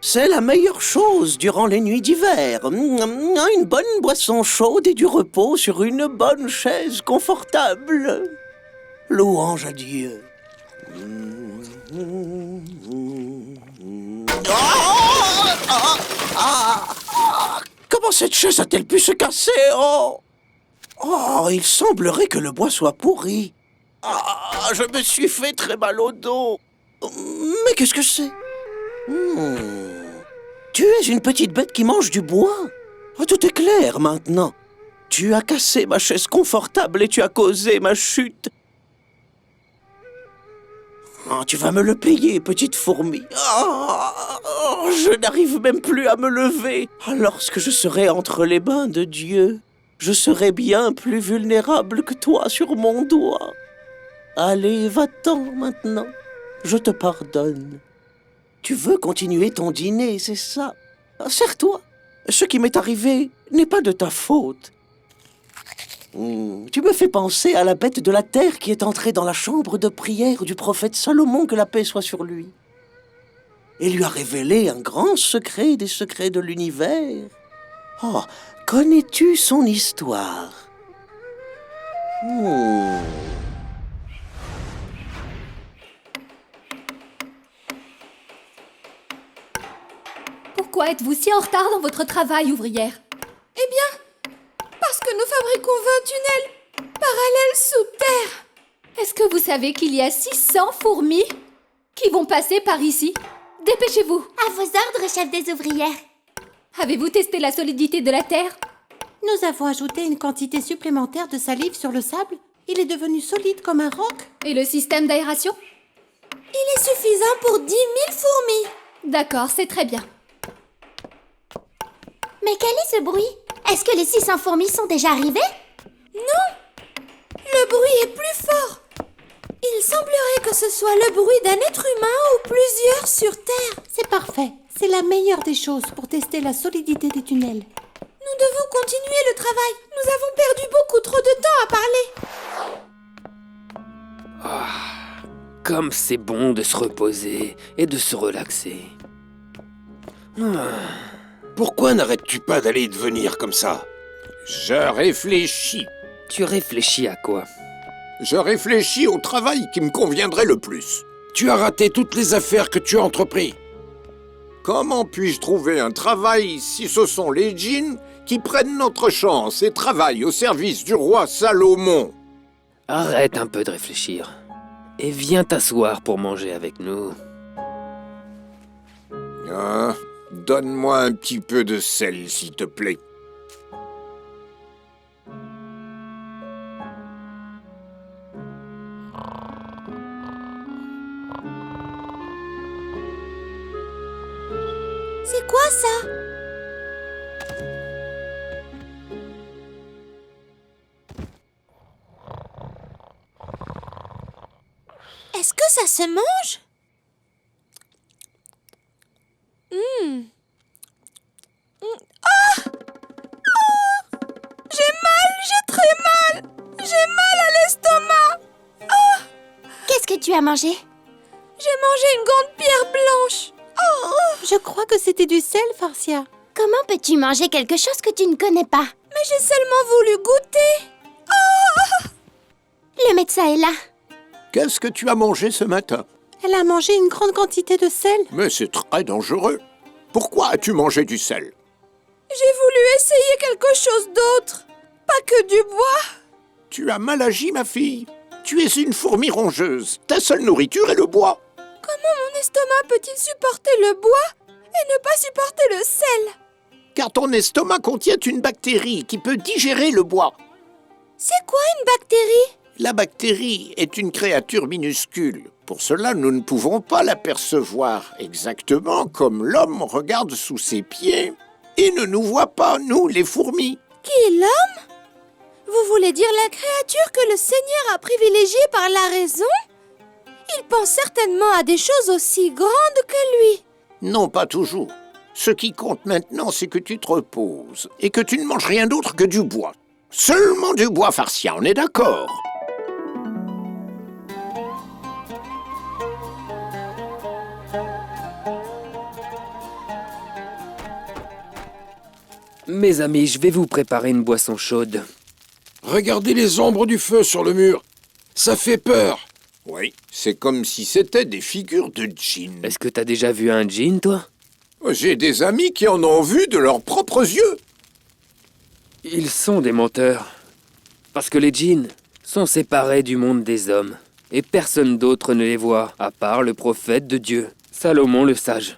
C'est la meilleure chose durant les nuits d'hiver. Une bonne boisson chaude et du repos sur une bonne chaise confortable. Louange à Dieu. Comment cette chaise a-t-elle pu se casser? Il semblerait que le bois soit pourri. Je me suis fait très mal au dos. Mais qu'est-ce que c'est? Tu es une petite bête qui mange du bois. Tout est clair maintenant. Tu as cassé ma chaise confortable et tu as causé ma chute. Tu vas me le payer, petite fourmi. Je n'arrive même plus à me lever. Lorsque je serai entre les mains de Dieu, je serai bien plus vulnérable que toi sur mon doigt. Allez, va-t'en maintenant. Je te pardonne. Tu veux continuer ton dîner, c'est ça? Serre-toi. Ce qui m'est arrivé n'est pas de ta faute. Tu me fais penser à la bête de la terre qui est entrée dans la chambre de prière du prophète Salomon, que la paix soit sur lui. Et lui a révélé un grand secret des secrets de l'univers. Connais-tu son histoire? Pourquoi êtes-vous si en retard dans votre travail, ouvrière? Eh bien, parce que nous fabriquons 20 tunnels parallèles sous terre. Est-ce que vous savez qu'il y a 600 fourmis qui vont passer par ici? Dépêchez-vous! À vos ordres, chef des ouvrières. Avez-vous testé la solidité de la terre? Nous avons ajouté une quantité supplémentaire de salive sur le sable. Il est devenu solide comme un roc. Et le système d'aération? Il est suffisant pour 10 000 fourmis. D'accord, c'est très bien. Mais quel est ce bruit? Est-ce que les 600 fourmis sont déjà arrivées? Non! Le bruit est plus fort. Il semblerait que ce soit le bruit d'un être humain ou plusieurs sur Terre. C'est parfait. C'est la meilleure des choses pour tester la solidité des tunnels. Nous devons continuer le travail. Nous avons perdu beaucoup trop de temps à parler. Comme c'est bon de se reposer et de se relaxer. Pourquoi n'arrêtes-tu pas d'aller et de venir comme ça? Je réfléchis. Tu réfléchis à quoi? Je réfléchis au travail qui me conviendrait le plus. Tu as raté toutes les affaires que tu as entrepris. Comment puis-je trouver un travail si ce sont les djinns qui prennent notre chance et travaillent au service du roi Salomon? Arrête un peu de réfléchir. Et viens t'asseoir pour manger avec nous. Donne-moi un petit peu de sel, s'il te plaît. C'est quoi ça? Est-ce que ça se mange? J'ai très mal! J'ai mal à l'estomac! Qu'est-ce que tu as mangé? J'ai mangé une grande pierre blanche! Je crois que c'était du sel, Farcia. Comment peux-tu manger quelque chose que tu ne connais pas? Mais j'ai seulement voulu goûter! Le médecin est là. Qu'est-ce que tu as mangé ce matin? Elle a mangé une grande quantité de sel. Mais c'est très dangereux. Pourquoi as-tu mangé du sel? J'ai voulu essayer quelque chose d'autre. Pas que du bois. Tu as mal agi, ma fille. Tu es une fourmi rongeuse. Ta seule nourriture est le bois. Comment mon estomac peut-il supporter le bois et ne pas supporter le sel? Car ton estomac contient une bactérie qui peut digérer le bois. C'est quoi une bactérie? La bactérie est une créature minuscule. Pour cela, nous ne pouvons pas l'apercevoir, exactement comme l'homme regarde sous ses pieds et ne nous voit pas, nous, les fourmis. Qui, l'homme? Vous voulez dire la créature que le Seigneur a privilégiée par la raison? Il pense certainement à des choses aussi grandes que lui. Non, pas toujours. Ce qui compte maintenant, c'est que tu te reposes et que tu ne manges rien d'autre que du bois. Seulement du bois farcien, on est d'accord? Mes amis, je vais vous préparer une boisson chaude. Regardez les ombres du feu sur le mur. Ça fait peur. Oui, c'est comme si c'était des figures de djinns. Est-ce que t'as déjà vu un djinn, toi? J'ai des amis qui en ont vu de leurs propres yeux. Ils sont des menteurs. Parce que les djinns sont séparés du monde des hommes. Et personne d'autre ne les voit, à part le prophète de Dieu, Salomon le sage.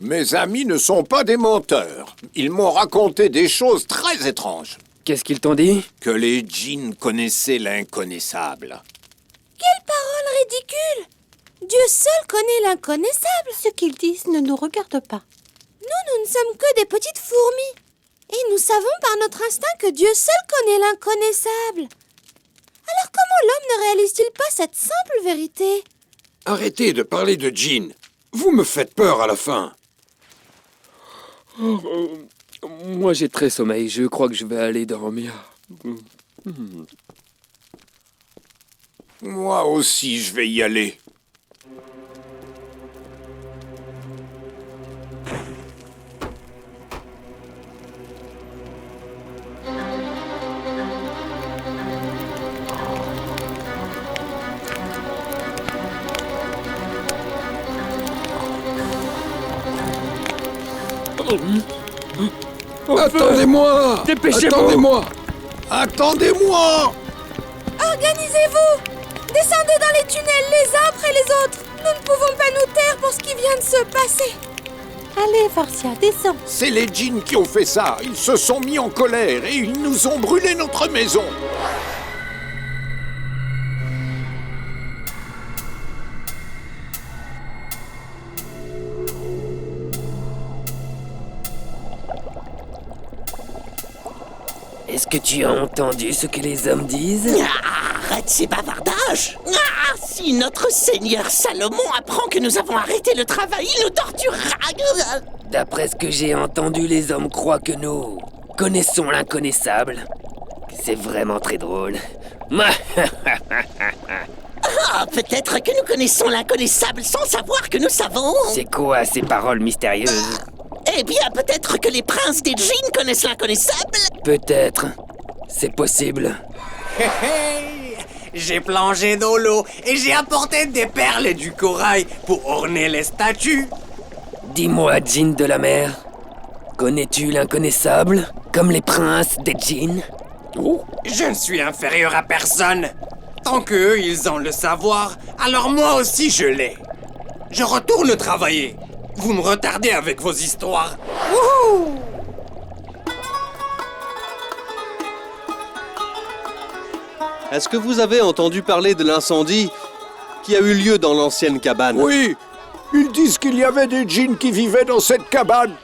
Mes amis ne sont pas des menteurs. Ils m'ont raconté des choses très étranges. Qu'est-ce qu'ils t'ont dit? Que les djinns connaissaient l'inconnaissable. Quelle parole ridicule! Dieu seul connaît l'inconnaissable. Ce qu'ils disent ne nous regarde pas. Nous ne sommes que des petites fourmis. Et nous savons par notre instinct que Dieu seul connaît l'inconnaissable. Alors comment l'homme ne réalise-t-il pas cette simple vérité? Arrêtez de parler de djinns. Vous me faites peur à la fin. Moi, j'ai très sommeil. Je crois que je vais aller dormir. Moi aussi, je vais y aller. Attendez-moi! Dépêchez-vous! Attendez-moi! Attendez-moi! Organisez-vous! Descendez dans les tunnels les uns après les autres. Nous ne pouvons pas nous taire pour ce qui vient de se passer. Allez, Farcia, descends. C'est les djinns qui ont fait ça. Ils se sont mis en colère et ils nous ont brûlé notre maison. Est-ce que tu as entendu ce que les hommes disent? Arrête ces bavardages! Si notre Seigneur Salomon apprend que nous avons arrêté le travail, il nous torturera! D'après ce que j'ai entendu, les hommes croient que nous connaissons l'inconnaissable. C'est vraiment très drôle. Peut-être que nous connaissons l'inconnaissable sans savoir que nous savons! C'est quoi ces paroles mystérieuses? Eh bien, peut-être que les princes des djinns connaissent l'inconnaissable! Peut-être. C'est possible. Hey, j'ai plongé dans l'eau et j'ai apporté des perles et du corail pour orner les statues. Dis-moi, djinn de la mer, connais-tu l'inconnaissable, comme les princes des djinns? Je ne suis inférieur à personne. Tant qu'eux, ils ont le savoir, alors moi aussi je l'ai. Je retourne travailler. Vous me retardez avec vos histoires. Wouhou! Est-ce que vous avez entendu parler de l'incendie qui a eu lieu dans l'ancienne cabane? Oui, ils disent qu'il y avait des djinns qui vivaient dans cette cabane.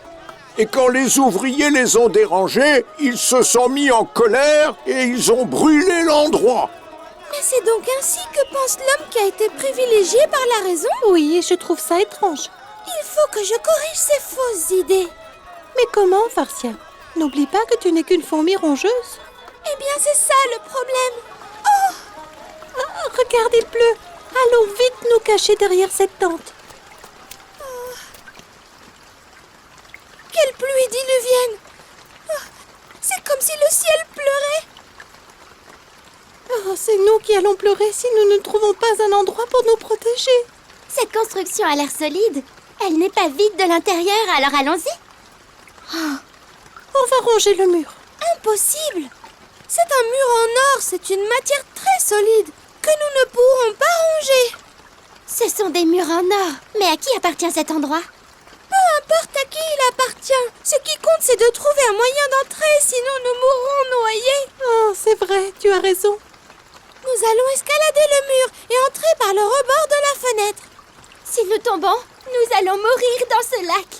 Et quand les ouvriers les ont dérangés, ils se sont mis en colère et ils ont brûlé l'endroit. Mais c'est donc ainsi que pense l'homme qui a été privilégié par la raison? Oui, et je trouve ça étrange. Il faut que je corrige ces fausses idées. Mais comment, Farcia? N'oublie pas que tu n'es qu'une fourmi rongeuse. Eh bien, c'est ça le problème. Ah, regarde, il pleut. Allons vite nous cacher derrière cette tente. Quelle pluie diluvienne! C'est comme si le ciel pleurait. Oh, c'est nous qui allons pleurer si nous ne trouvons pas un endroit pour nous protéger. Cette construction a l'air solide. Elle n'est pas vide de l'intérieur, alors allons-y. On va ronger le mur. Impossible! C'est un mur en or, c'est une matière très solide que nous ne pourrons pas ronger. Ce sont des murs en or. Mais à qui appartient cet endroit? Peu importe à qui il appartient. Ce qui compte, c'est de trouver un moyen d'entrer, sinon nous mourrons noyés. Oh, c'est vrai, tu as raison. Nous allons escalader le mur et entrer par le rebord de la fenêtre. Si nous tombons, nous allons mourir dans ce lac.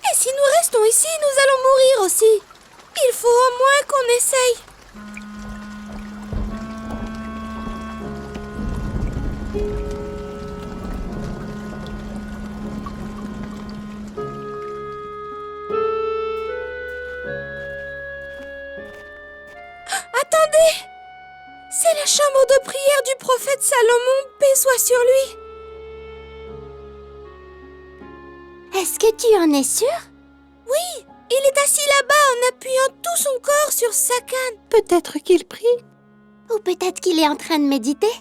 Et si nous restons ici, nous allons mourir aussi. Il faut au moins qu'on essaye. Attendez! C'est la chambre de prière du prophète Salomon, paix soit sur lui. Est-ce que tu en es sûr? Oui, Il est assis là-bas en appuyant tout son corps sur sa canne. Peut-être qu'il prie. Ou peut-être qu'il est en train de méditer.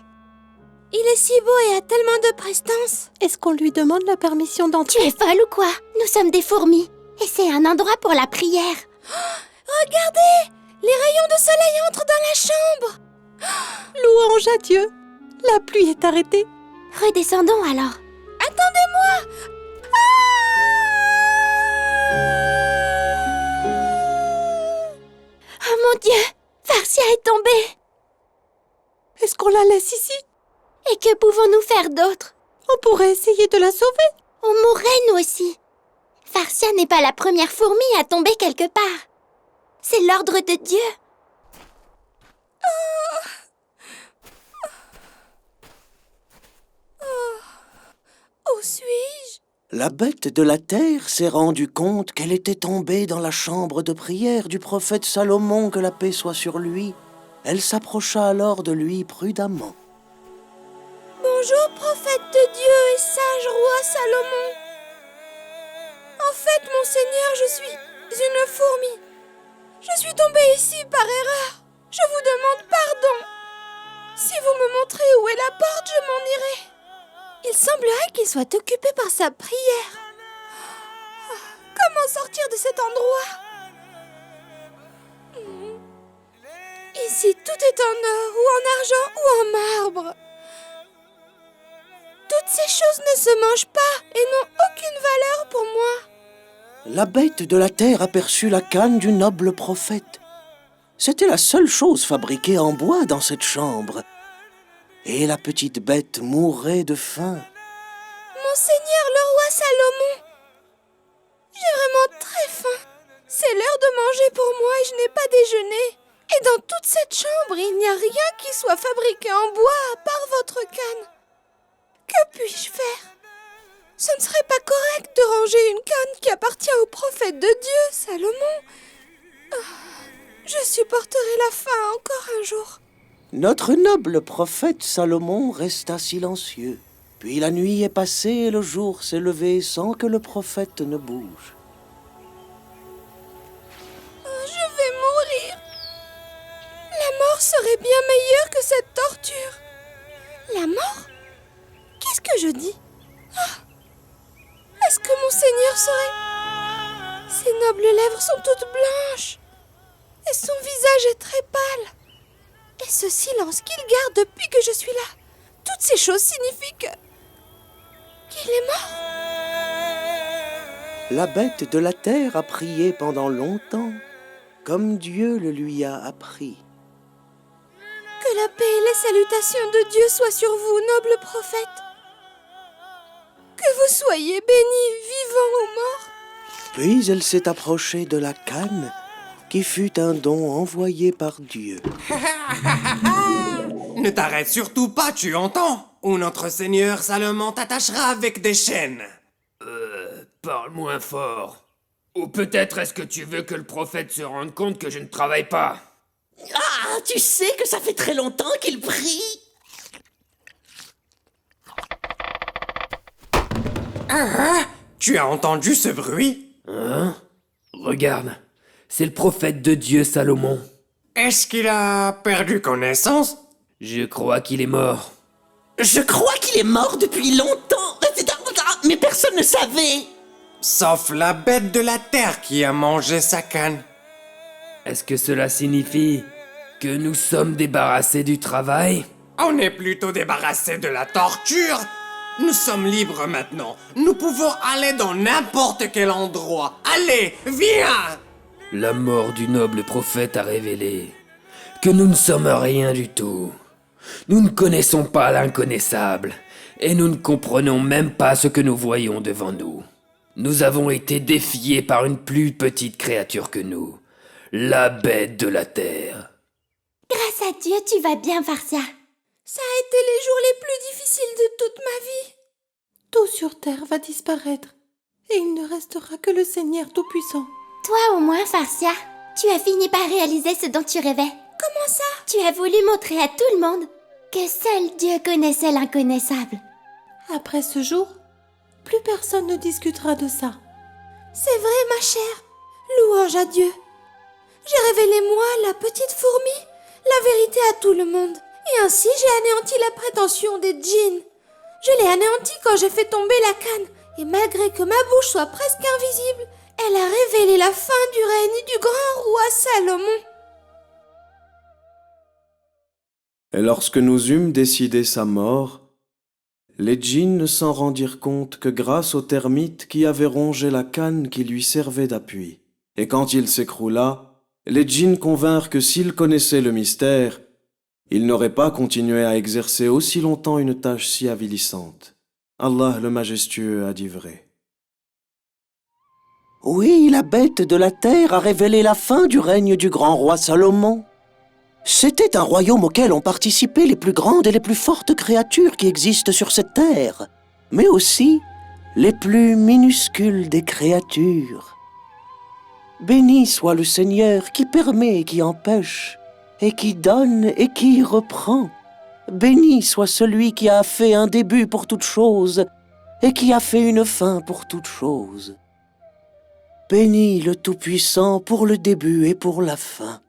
Il est si beau et a tellement de prestance. Est-ce qu'on lui demande la permission d'entrer? Tu es folle ou quoi? Nous sommes des fourmis. Et c'est un endroit pour la prière. Regardez! Les rayons de soleil entrent dans la chambre. Louange à Dieu. La pluie est arrêtée. Redescendons alors. Attendez-moi! Oh mon Dieu! Farcia est tombée! Est-ce qu'on la laisse ici? Et que pouvons-nous faire d'autre? On pourrait essayer de la sauver. On mourrait nous aussi. Farcia n'est pas la première fourmi à tomber quelque part. C'est l'ordre de Dieu. Où suis-je? La bête de la terre s'est rendue compte qu'elle était tombée dans la chambre de prière du prophète Salomon, que la paix soit sur lui. Elle s'approcha alors de lui prudemment. Bonjour, prophète de Dieu et sage roi Salomon. En fait, mon Seigneur, je suis une fourmi. Je suis tombée ici par erreur. Je vous demande pardon. Si vous me montrez où est la porte, je m'en irai. Il semblerait qu'il soit occupé par sa prière. Comment sortir de cet endroit? Ici, tout est en or, ou en argent, ou en marbre. Toutes ces choses ne se mangent pas et n'ont aucune valeur pour moi. La bête de la terre aperçut la canne du noble prophète. C'était la seule chose fabriquée en bois dans cette chambre. Et la petite bête mourait de faim. Mon Seigneur, le roi Salomon, j'ai vraiment très faim. C'est l'heure de manger pour moi et je n'ai pas déjeuné. Et dans toute cette chambre, il n'y a rien qui soit fabriqué en bois à part votre canne. Que puis-je faire? Ce ne serait pas correct de ranger une canne qui appartient au prophète de Dieu, Salomon. Je supporterai la faim encore un jour. Notre noble prophète Salomon resta silencieux. Puis la nuit est passée et le jour s'est levé sans que le prophète ne bouge. Je vais mourir. La mort serait bien meilleure que cette torture. La mort? Qu'est-ce que je dis? Est-ce que mon Seigneur serait... Ses nobles lèvres sont toutes blanches. Et son visage est très pâle. Et ce silence qu'il garde depuis que je suis là, toutes ces choses signifient qu'il est mort. La bête de la terre a prié pendant longtemps, comme Dieu le lui a appris. Que la paix et les salutations de Dieu soient sur vous, noble prophète. Que vous soyez bénis, vivants ou morts. Puis elle s'est approchée de la canne, qui fut un don envoyé par Dieu. Ne t'arrête surtout pas, tu entends? Ou notre Seigneur Salomon t'attachera avec des chaînes. Parle moins fort. Ou peut-être est-ce que tu veux que le prophète se rende compte que je ne travaille pas? Ah, tu sais que ça fait très longtemps qu'il prie. Tu as entendu ce bruit? Hein? Regarde, c'est le prophète de Dieu Salomon. Est-ce qu'il a perdu connaissance? Je crois qu'il est mort. Je crois qu'il est mort depuis longtemps. Mais personne ne savait. Sauf la bête de la terre qui a mangé sa canne. Est-ce que cela signifie que nous sommes débarrassés du travail? On est plutôt débarrassés de la torture. Nous sommes libres maintenant. Nous pouvons aller dans n'importe quel endroit. Allez, viens! La mort du noble prophète a révélé que nous ne sommes rien du tout. Nous ne connaissons pas l'inconnaissable et nous ne comprenons même pas ce que nous voyons devant nous. Nous avons été défiés par une plus petite créature que nous, la bête de la terre. Grâce à Dieu, tu vas bien, Farcia. Ça a été les jours les plus difficiles de toute ma vie. Tout sur terre va disparaître et il ne restera que le Seigneur Tout-Puissant. Toi au moins, Farcia, tu as fini par réaliser ce dont tu rêvais. Comment ça? Tu as voulu montrer à tout le monde que seul Dieu connaissait l'inconnaissable. Après ce jour, plus personne ne discutera de ça. C'est vrai, ma chère. Louange à Dieu. J'ai révélé, moi, la petite fourmi, la vérité à tout le monde. Et ainsi, j'ai anéanti la prétention des djinns. Je l'ai anéantie quand j'ai fait tomber la canne. Et malgré que ma bouche soit presque invisible, elle a révélé la fin du règne du grand roi Salomon. Et lorsque nous eûmes décidé sa mort, les djinns ne s'en rendirent compte que grâce aux termites qui avaient rongé la canne qui lui servait d'appui. Et quand il s'écroula, les djinns convinrent que s'ils connaissaient le mystère, ils n'auraient pas continué à exercer aussi longtemps une tâche si avilissante. Allah le Majestueux a dit vrai. Oui, la bête de la terre a révélé la fin du règne du grand roi Salomon. C'était un royaume auquel ont participé les plus grandes et les plus fortes créatures qui existent sur cette terre, mais aussi les plus minuscules des créatures. Béni soit le Seigneur qui permet et qui empêche, et qui donne et qui reprend. Béni soit celui qui a fait un début pour toute chose, et qui a fait une fin pour toute chose. Béni le Tout-Puissant pour le début et pour la fin.